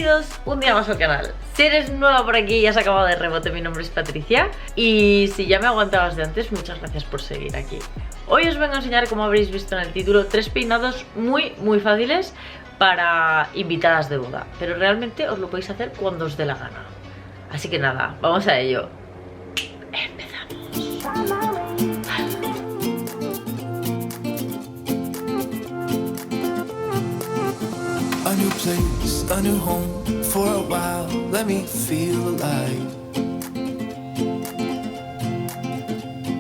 bienvenidos un día más al canal. Si eres nueva por aquí y has acabado de rebote, mi nombre es Patricia. Y si ya me aguantabas de antes, muchas gracias por seguir aquí. Hoy os vengo a enseñar, como habréis visto en el título, 3 peinados muy fáciles para invitadas de boda. Pero realmente os lo podéis hacer cuando os dé la gana. Así que nada, vamos a ello. Empezamos. A new place, a new home, for a while, let me feel alive.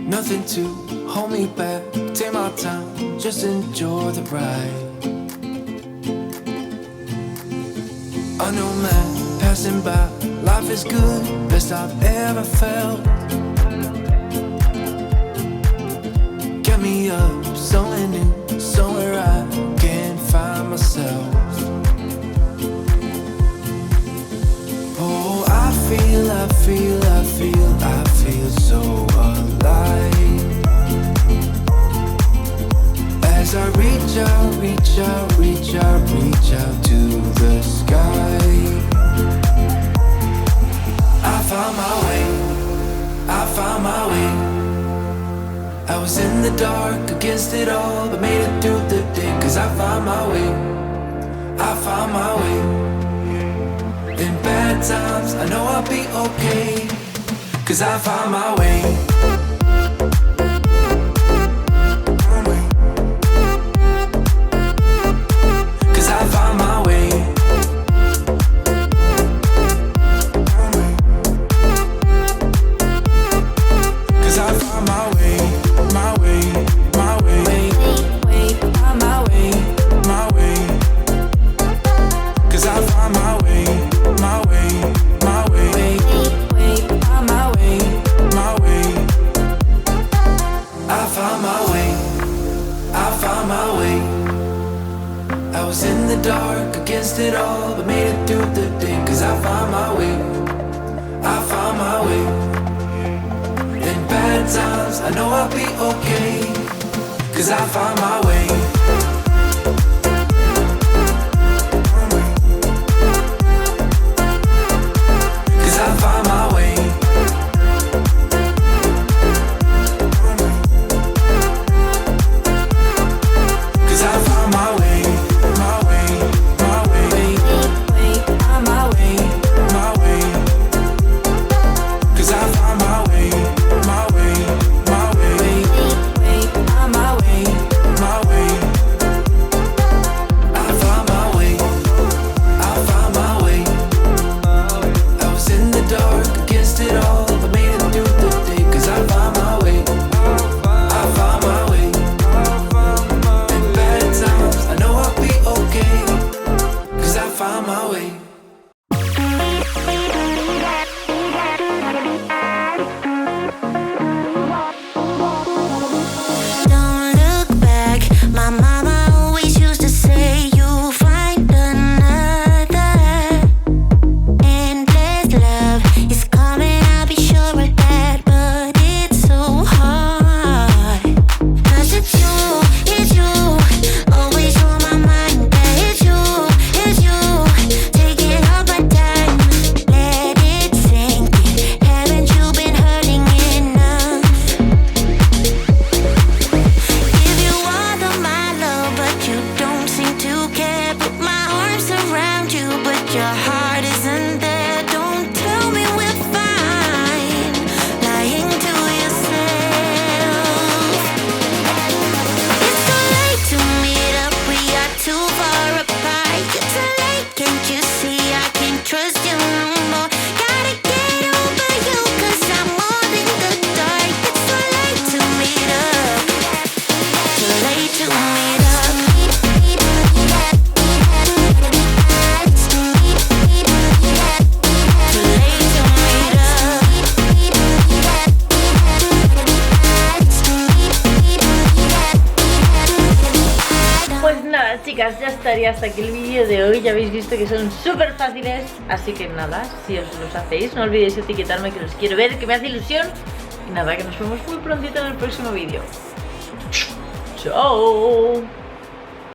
Nothing to hold me back, take my time, just enjoy the ride. A new man passing by, life is good, best I've ever felt. Get me up, somewhere new, somewhere I can find myself. Oh, I feel so alive. As I reach out to the sky. I found my way. I was in the dark against it all, but made it through the day. Cause I found my way. In bad times, I know I'll be okay. Cause I found my way. Cause I found my way. Cause I found my way. My way. My way. My way. My way. Cause I found my way. My way, my way, my way, my way. I found my way, I found my way. I was in the dark against it all, but made it through the day. Cause I found my way, I found my way. In bad times, I know I'll be okay. Cause I found my way. Chicas, ya estaría hasta aquí el vídeo de hoy. Ya habéis visto que son súper fáciles. Así que nada, si os los hacéis, no olvidéis etiquetarme, que los quiero ver, que me hace ilusión. Y nada, que nos vemos muy prontito en el próximo vídeo. ¡Chao!